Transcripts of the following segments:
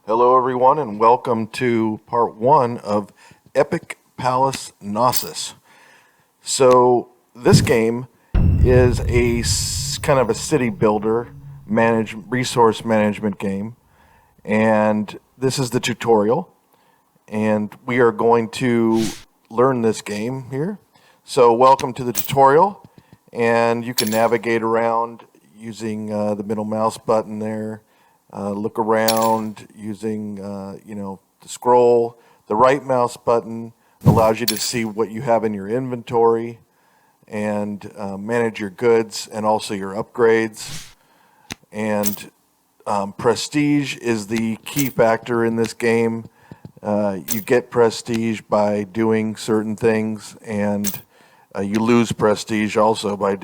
Hello, everyone, and welcome to part one of Epic Palace Knossos. So, this game is kind of a city builder, resource management game, and this is the tutorial. And we are going to learn this game here. So, welcome to the tutorial, and you can navigate around using the middle mouse button there. Look around using, the scroll. The right mouse button allows you to see what you have in your inventory and manage your goods and also your upgrades. And prestige is the key factor in this game. You get prestige by doing certain things, and you lose prestige also by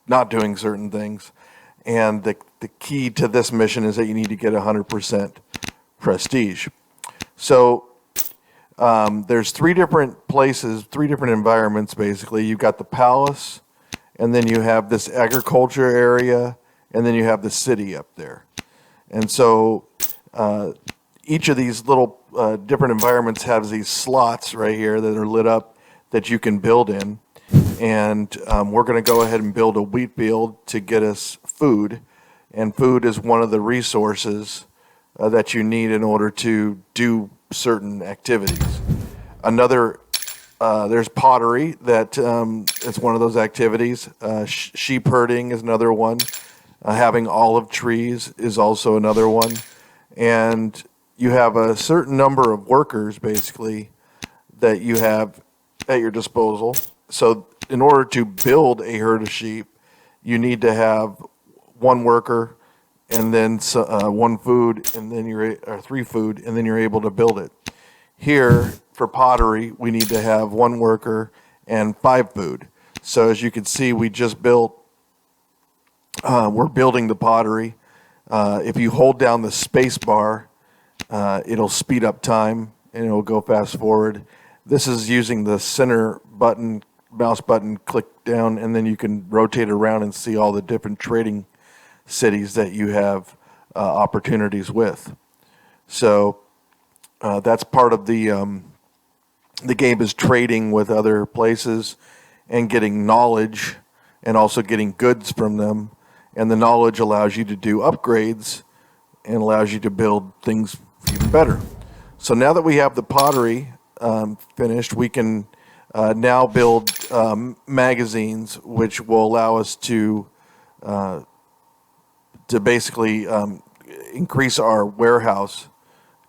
not doing certain things. And the key to this mission is that you need to get 100% prestige. So there's three different places, three different environments basically. You've got the palace, and then you have this agriculture area, and then you have the city up there. And so each of these little different environments has these slots right here that are lit up that you can build in. And we're going to go ahead and build a wheat field to get us food. And food is one of the resources that you need in order to do certain activities. There's pottery that is one of those activities. Sheep herding is another one. Having olive trees is also another one. And you have a certain number of workers, basically, that you have at your disposal. So in order to build a herd of sheep, you need to have one worker and then one food, and then or three food, and then you're able to build it. Here, for pottery, we need to have one worker and 5 food. So as you can see, we're building the pottery. If you hold down the space bar, it'll speed up time and it'll go fast forward. This is using the center button, mouse button, click down, and then you can rotate around and see all the different trading cities that you have opportunities with. So that's part of the game, is trading with other places and getting knowledge and also getting goods from them. And the knowledge allows you to do upgrades and allows you to build things even better. So now that we have the pottery finished, we can now build magazines, which will allow us to basically increase our warehouse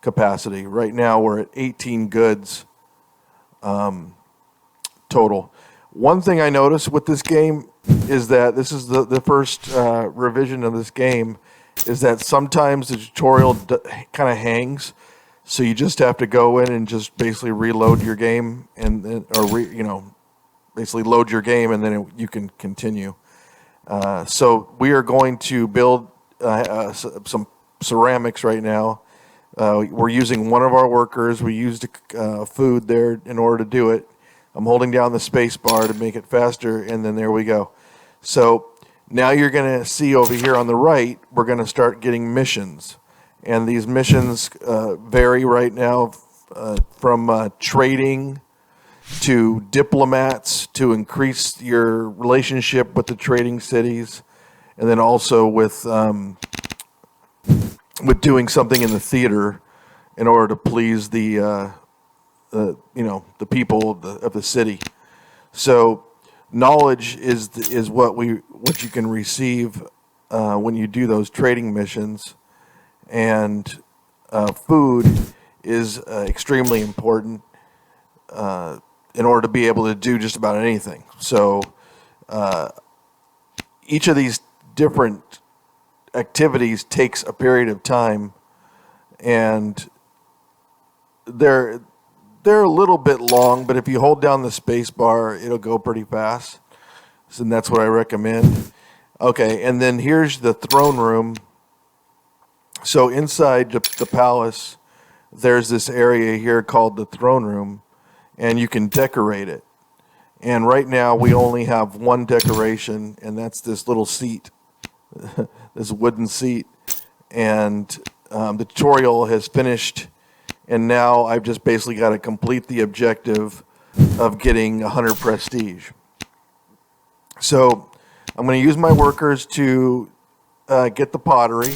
capacity. Right now we're at 18 goods total. One thing I noticed with this game is that this is the first revision of this game, is that sometimes the tutorial kind of hangs. So you just have to go in and just basically reload your game, basically load your game, and then you can continue. So we are going to build some ceramics right now. We're using one of our workers. We used food there in order to do it. I'm holding down the space bar to make it faster, and then there we go. So now you're going to see over here on the right, we're going to start getting missions. And these missions vary right now from trading to diplomats to increase your relationship with the trading cities, and then also with doing something in the theater in order to please the people of the city. So knowledge is what you can receive when you do those trading missions. And food is extremely important in order to be able to do just about anything. So each of these different activities takes a period of time, and they're a little bit long, but if you hold down the space bar, it'll go pretty fast. So that's what I recommend. Okay, and then here's the throne room. So inside the palace, there's this area here called the throne room, and you can decorate it. And right now we only have one decoration, and that's this little seat, this wooden seat. And the tutorial has finished, and now I've just basically got to complete the objective of getting 100 prestige. So I'm going to use my workers to get the pottery,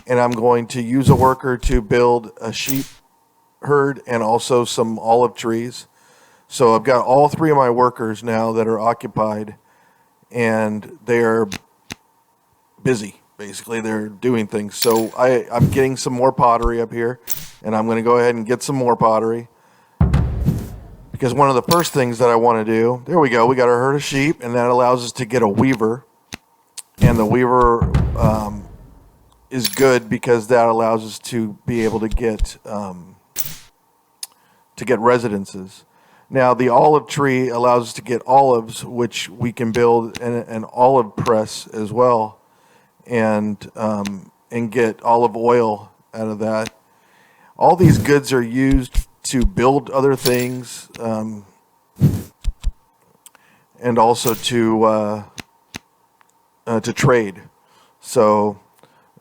and I'm going to use a worker to build a sheep herd and also some olive trees. So I've got all three of my workers now that are occupied, and they are busy. Basically, they're doing things. So I'm getting some more pottery up here, and I'm going to go ahead and get some more pottery, because one of the first things that I want to do, there we go, we got our herd of sheep, and that allows us to get a weaver. And the weaver is good because that allows us to be able to get residences. Now, the olive tree allows us to get olives, which we can build an olive press as well, and get olive oil out of that. All these goods are used to build other things, and also to trade. So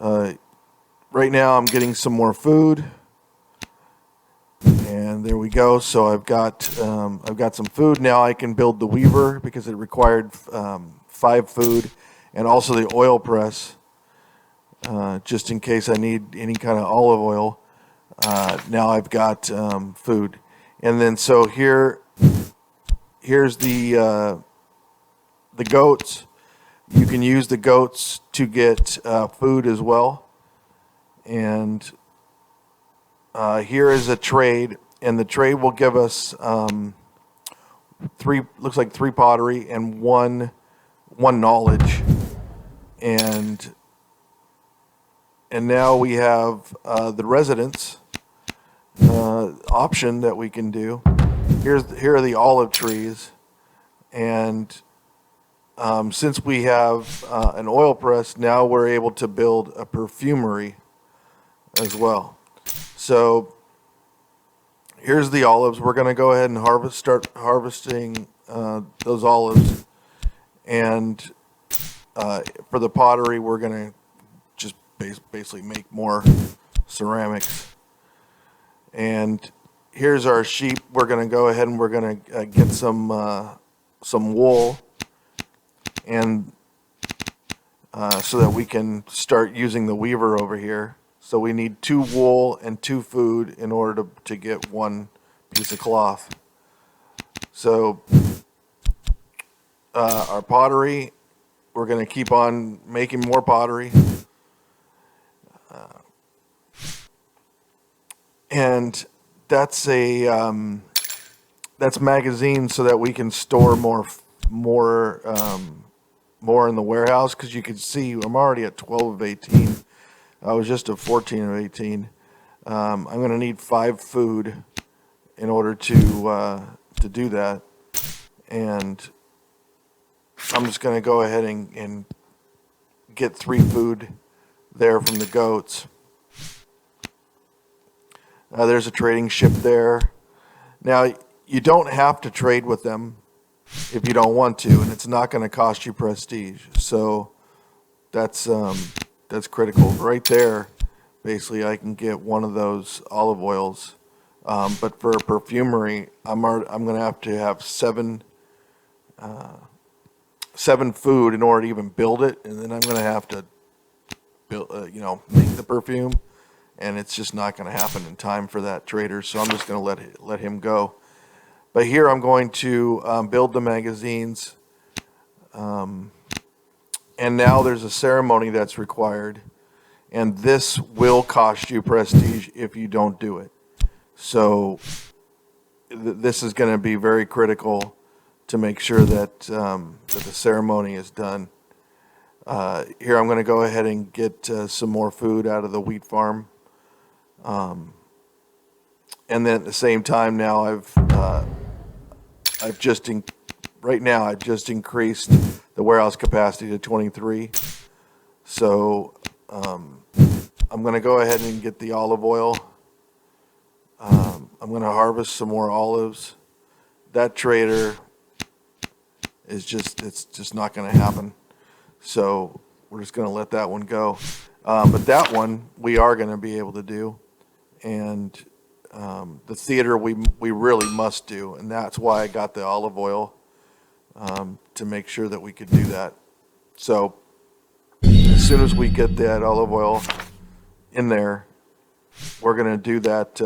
right now I'm getting some more food, and there we go. So I've got some food now. I can build the weaver because it required 5 food, and also the oil press, just in case I need any kind of olive oil. Now I've got food, and then so here's the goats. You can use the goats to get food as well, and here is a trade, and the trade will give us looks like 3 pottery and one knowledge, and now we have the residence option that we can do. Here are the olive trees, and since we have an oil press, now we're able to build a perfumery as well. So here's the olives. We're going to go ahead and start harvesting those olives, and for the pottery, we're going to just basically make more ceramics. And here's our sheep. We're going to go ahead and we're going to get some wool, and so that we can start using the weaver over here. So we need 2 wool and 2 food in order to get 1 piece of cloth. So our pottery, we're going to keep on making more pottery. And that's magazines so that we can store more in the warehouse, because you can see I'm already at 12 of 18. I was just at 14 of 18. I'm going to need 5 food in order to do that, and I'm just going to go ahead and get 3 food there from the goats. There's a trading ship there. Now, you don't have to trade with them if you don't want to, and it's not going to cost you prestige. So that's critical. Right there, basically, I can get 1 of those olive oils. But for a perfumery, I'm going to have 7 food in order to even build it, and then I'm going to have to make the perfume. And it's just not going to happen in time for that trader, so I'm just going to let him go. But here I'm going to build the magazines, and now there's a ceremony that's required, and this will cost you prestige if you don't do it. So this is going to be very critical to make sure that the ceremony is done. Here I'm going to go ahead and get some more food out of the wheat farm. And then at the same time now I've just increased the warehouse capacity to 23. So I'm going to go ahead and get the olive oil. I'm going to harvest some more olives. That trader it's just not going to happen. So we're just going to let that one go. But that one we are going to be able to do, and the theater we really must do, and that's why I got the olive oil, to make sure that we could do that. So as soon as we get that olive oil in there, we're going to do that.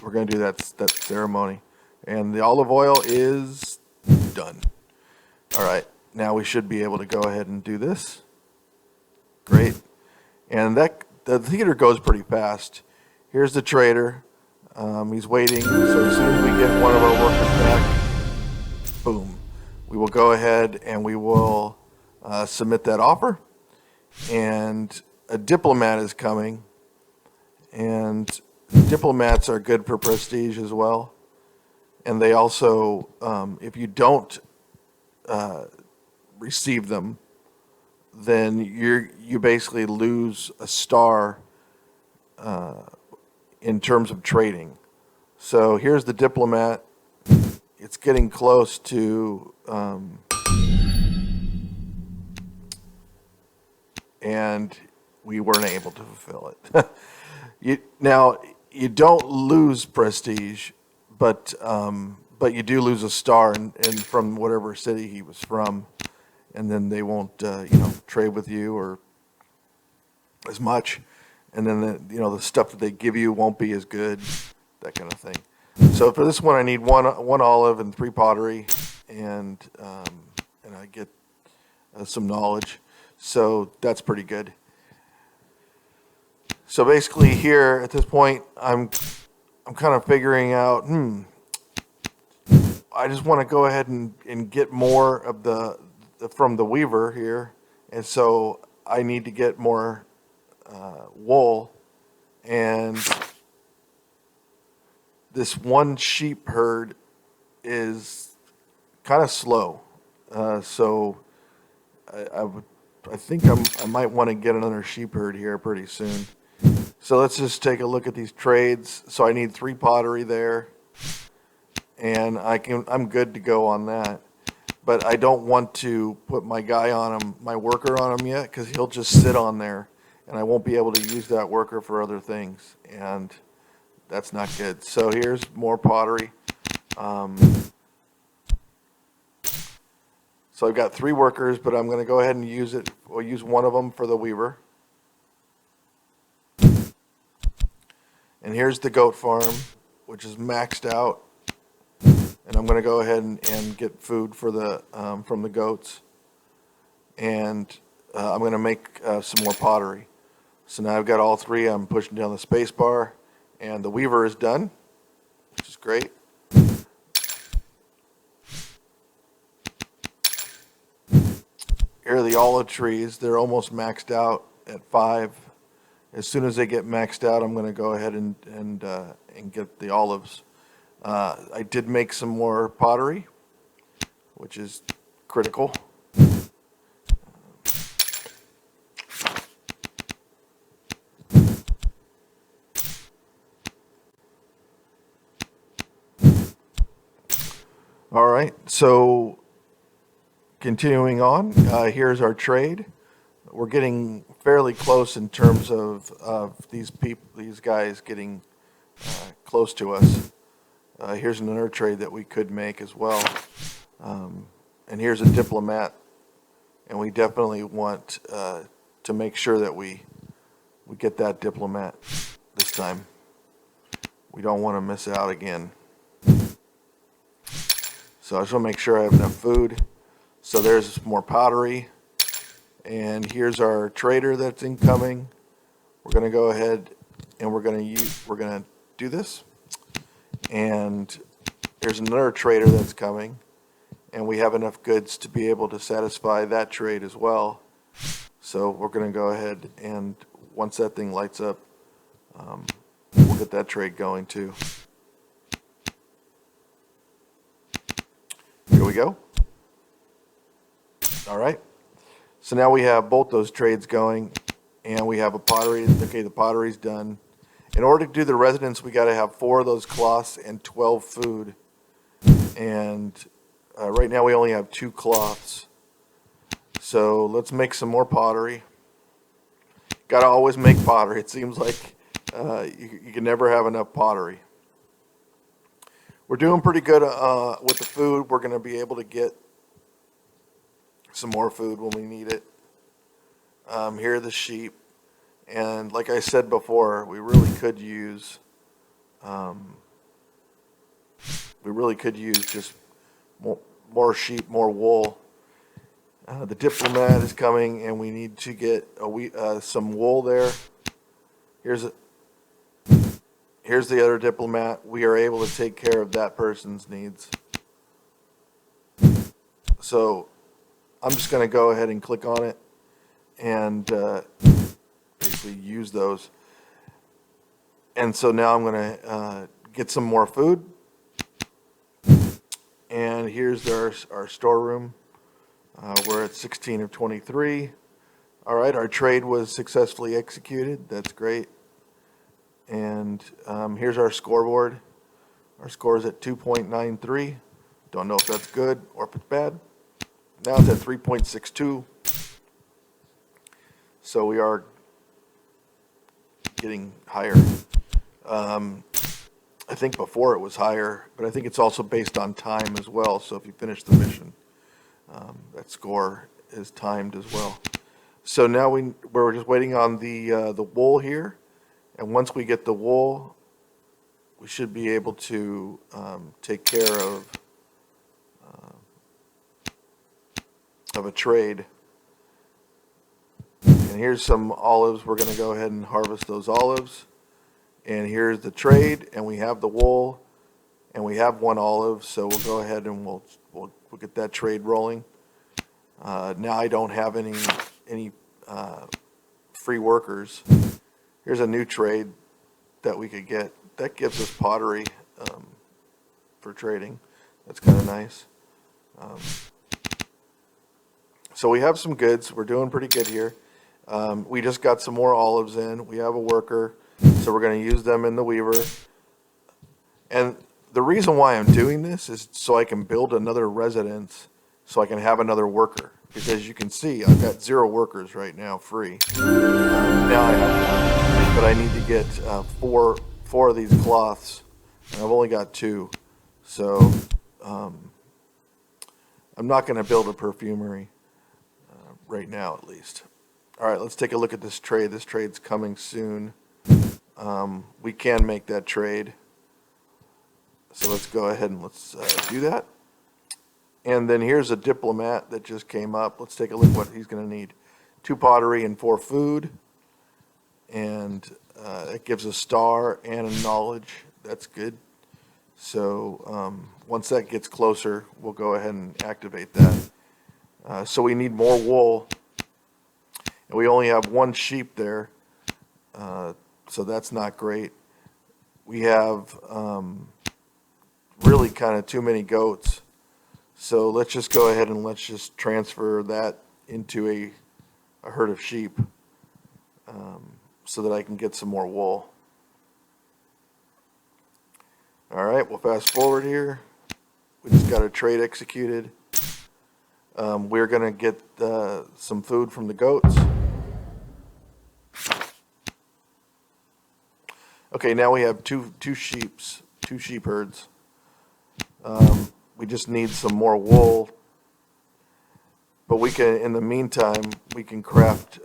We're going to do that ceremony, and the olive oil is done. All right, now we should be able to go ahead and do this. Great, and the theater goes pretty fast. Here's the trader. He's waiting. So as soon as we get one of our workers back, boom, we will go ahead and we will submit that offer. And a diplomat is coming, and diplomats are good for prestige as well. And they also, if you don't receive them, then you basically lose a star in terms of trading. So here's the diplomat. It's getting close to, and we weren't able to fulfill it. Now, you don't lose prestige, but you do lose a star, and from whatever city he was from, and then they won't trade with you or as much, and then the stuff that they give you won't be as good, that kind of thing. So for this one, I need one olive and 3 pottery, and I get some knowledge. So that's pretty good. So basically here at this point, I'm kind of figuring out, I just want to go ahead and get more of from the weaver here. And so I need to get more wool, and this one sheep herd is kind of slow. So I think I might want to get another sheep herd here pretty soon. So let's just take a look at these trades. So I need 3 pottery there, and I'm good to go on that. But I don't want to put my guy on him, my worker on him yet, because he'll just sit on there, and I won't be able to use that worker for other things, and that's not good. So here's more pottery. So I've got 3 workers, but I'm going to go ahead and use it. We'll use one of them for the weaver. And here's the goat farm, which is maxed out. And I'm going to go ahead and get food for from the goats. And I'm going to make some more pottery. So now I've got all 3. I'm pushing down the space bar, and the weaver is done, which is great. Here are the olive trees. They're almost maxed out at 5. As soon as they get maxed out, I'm going to go ahead and get the olives. I did make some more pottery, which is critical. All right, so continuing on, here's our trade. We're getting fairly close in terms of these guys getting close to us. Here's another trade that we could make as well. And here's a diplomat, and we definitely want to make sure that we get that diplomat this time. We don't want to miss out again. So I just want to make sure I have enough food. So there's more pottery. And here's our trader that's incoming. We're going to go ahead and we're going to do this. And there's another trader that's coming. And we have enough goods to be able to satisfy that trade as well. So we're going to go ahead, and once that thing lights up, we'll get that trade going too. Here we go. All right. So now we have both those trades going, and we have a pottery. Okay, the pottery's done. In order to do the residence, we got to have 4 of those cloths and 12 food. And right now we only have 2 cloths. So let's make some more pottery. Got to always make pottery. It seems like you can never have enough pottery. We're doing pretty good with the food. We're going to be able to get some more food when we need it. Here are the sheep. And like I said before, we really could use just more sheep, more wool. The diplomat is coming, and we need to get some wool there. Here's the other diplomat. We are able to take care of that person's needs. So I'm just going to go ahead and click on it and basically use those. And so now I'm going to get some more food. And here's our storeroom. We're at 16 of 23. All right, our trade was successfully executed. That's great. And here's our scoreboard. Our score is at 2.93. Don't know if that's good or if it's bad. Now it's at 3.62. So we are getting higher. I think before it was higher, but I think it's also based on time as well. So if you finish the mission, that score is timed as well. So now we're just waiting on the wool here, and once we get the wool, we should be able to take care of a trade. And here's some olives. We're going to go ahead and harvest those olives. And here's the trade, and we have the wool, and we have one olive. So we'll go ahead and we'll get that trade rolling. Now I don't have any free workers. Here's a new trade that we could get. That gives us pottery for trading. That's kind of nice. So we have some goods. We're doing pretty good here. We just got some more olives in. We have a worker, so we're going to use them in the weaver. And the reason why I'm doing this is so I can build another residence, so I can have another worker. Because as you can see, I've got 0 workers right now free. Now I have one, but I need to get four of these cloths, and I've only got 2. So I'm not going to build a perfumery right now, at least. All right, let's take a look at this trade. This trade's coming soon. We can make that trade. So let's go ahead and let's do that. And then here's a diplomat that just came up. Let's take a look what he's going to need. 2 pottery and 4 food. And it gives a star and a knowledge. That's good. So once that gets closer, we'll go ahead and activate that. So we need more wool. And we only have 1 sheep there. So that's not great. We have really kind of too many goats. So let's just go ahead and let's just transfer that into a herd of sheep so that I can get some more wool. All right, we'll fast forward here. We just got a trade executed. We're going to get some food from the goats. Okay, now we have two sheep herds. We just need some more wool, but we can, in the meantime, we can craft.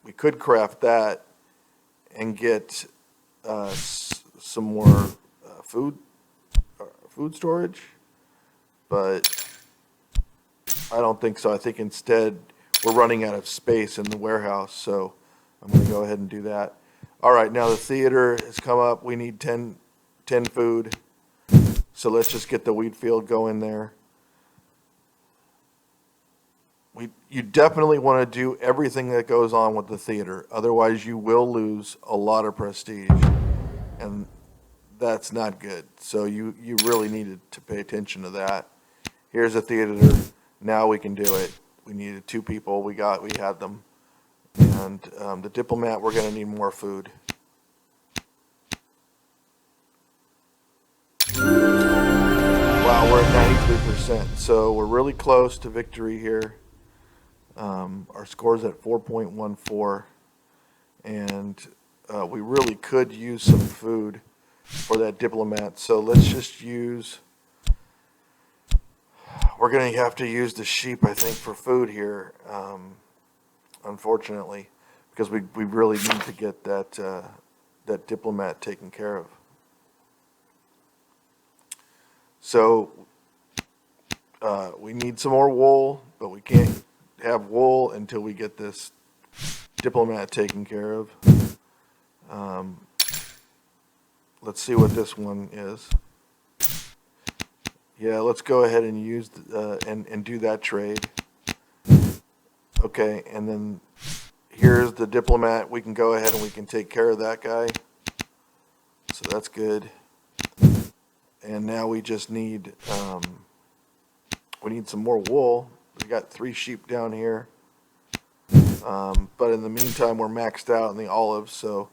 We could craft that and get some more food storage, but I don't think so. I think instead we're running out of space in the warehouse, so I'm going to go ahead and do that. All right, now the theater has come up. We need 10 food. So let's just get the wheat field going there. You definitely want to do everything that goes on with the theater. Otherwise, you will lose a lot of prestige. And that's not good. So you really needed to pay attention to that. Here's a theater. Now we can do it. We needed 2 people. We had them. And the diplomat, we're going to need more food. Wow, we're at 93%. So we're really close to victory here. Our score's at 4.14. and we really could use some food for that diplomat. So let's just use. We're going to have to use the sheep, I think, for food here, unfortunately, because we really need to get that diplomat taken care of. So we need some more wool, but we can't have wool until we get this diplomat taken care of. Let's see what this one is. Yeah, let's go ahead and use and do that trade. Okay, and then here's the diplomat. We can go ahead and we can take care of that guy. So that's good. And now we just need we need some more wool. We got 3 sheep down here. But in the meantime, we're maxed out in the olives, so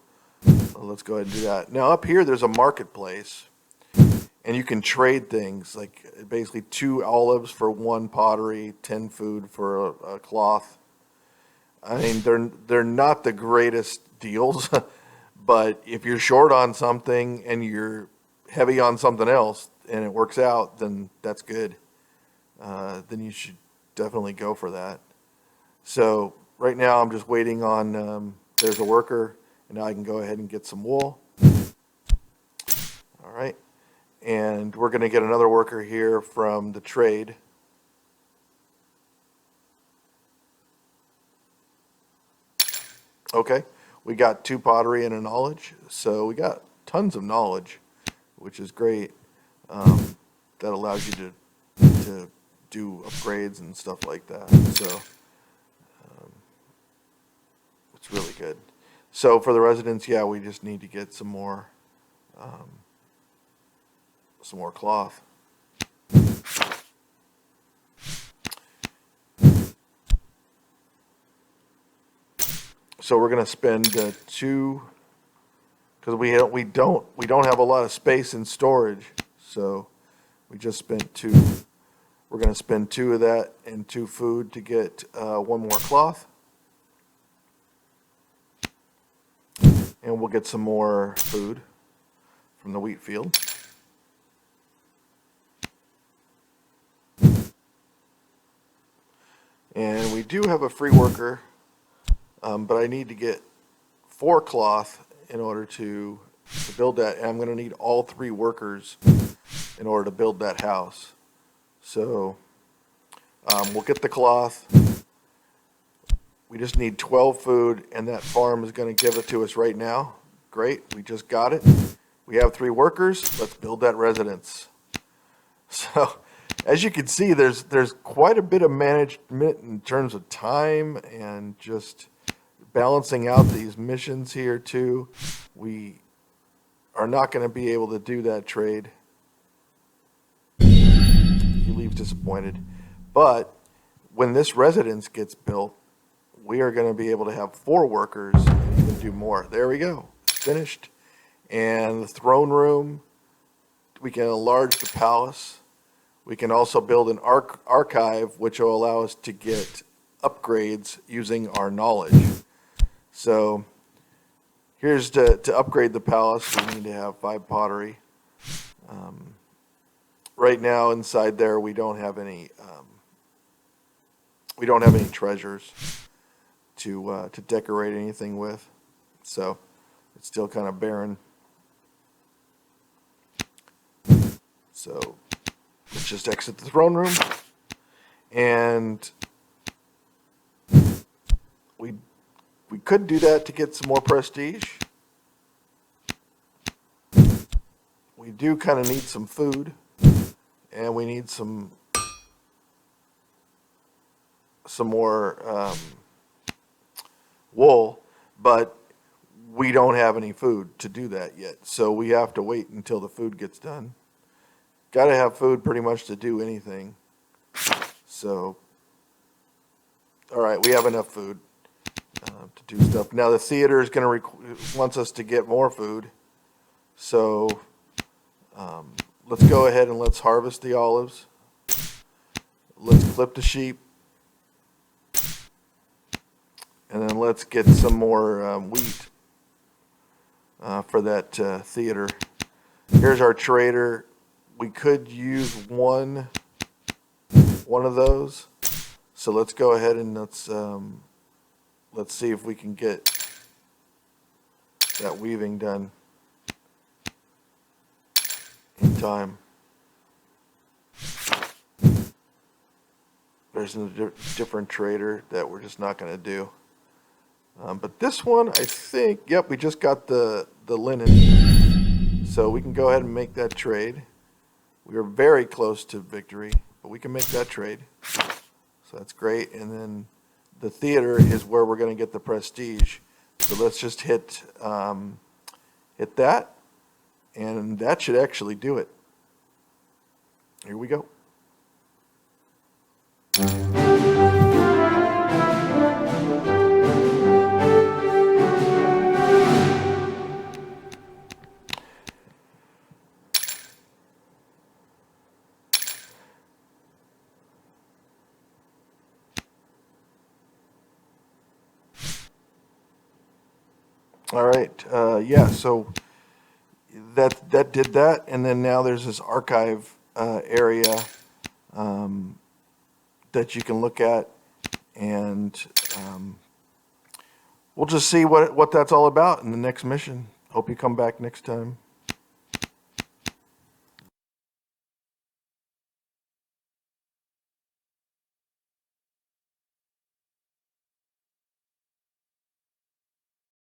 let's go ahead and do that. Now up here, there's a marketplace, and you can trade things, like basically 2 olives for 1 pottery, 10 food for a cloth. I mean, they're not the greatest deals, but if you're short on something and you're heavy on something else and it works out, then that's good. Then you should definitely go for that. So right now I'm just waiting on, there's a worker, and now I can go ahead and get some wool. All right. And we're going to get another worker here from the trade. Okay. We got 2 pottery and a knowledge. So we got tons of knowledge, which is great. That allows you to do upgrades and stuff like that. So it's really good. So for the residents, yeah, we just need to get some more cloth. So we're gonna spend 2, because we don't have a lot of space in storage. So we just spent 2. We're gonna spend 2 of that and 2 food to get 1 more cloth. And we'll get some more food from the wheat field. And we do have a free worker, but I need to get 4 cloth in order to build that. And I'm going to need all 3 workers in order to build that house. So we'll get the cloth. We just need 12 food, and that farm is going to give it to us right now. Great, we just got it. We have 3 workers. Let's build that residence. So, as you can see, there's quite a bit of management in terms of time and just balancing out these missions here too. We are not going to be able to do that trade. He leaves disappointed. But when this residence gets built, we are going to be able to have 4 workers and even do more. There we go. It's finished. And the throne room, we can enlarge the palace. We can also build an archive, which will allow us to get upgrades using our knowledge. So here's to upgrade the palace. We need to have 5 pottery. Right now inside there, we don't have any treasures to decorate anything with, so it's still kind of barren. So let's just exit the throne room, and we could do that to get some more prestige. We do kind of need some food, and we need some more wool, but we don't have any food to do that yet. So we have to wait until the food gets done. Got to have food pretty much to do anything. So, all right, we have enough food to do stuff. Now the theater is going to wants us to get more food. So let's go ahead and let's harvest the olives. Let's clip the sheep. And then let's get some more wheat for that theater. Here's our trader. We could use one of those. So let's go ahead and let's see if we can get that weaving done in time. There's a different trader that we're just not going to do. But this one, I think, yep, we just got the linen. So we can go ahead and make that trade. We are very close to victory, but we can make that trade. So that's great. And then the theater is where we're going to get the prestige. So let's just hit that, and that should actually do it. Here we go. All right, yeah, so that did that, and then now there's this archive area that you can look at, and we'll just see what that's all about in the next mission. Hope you come back next time.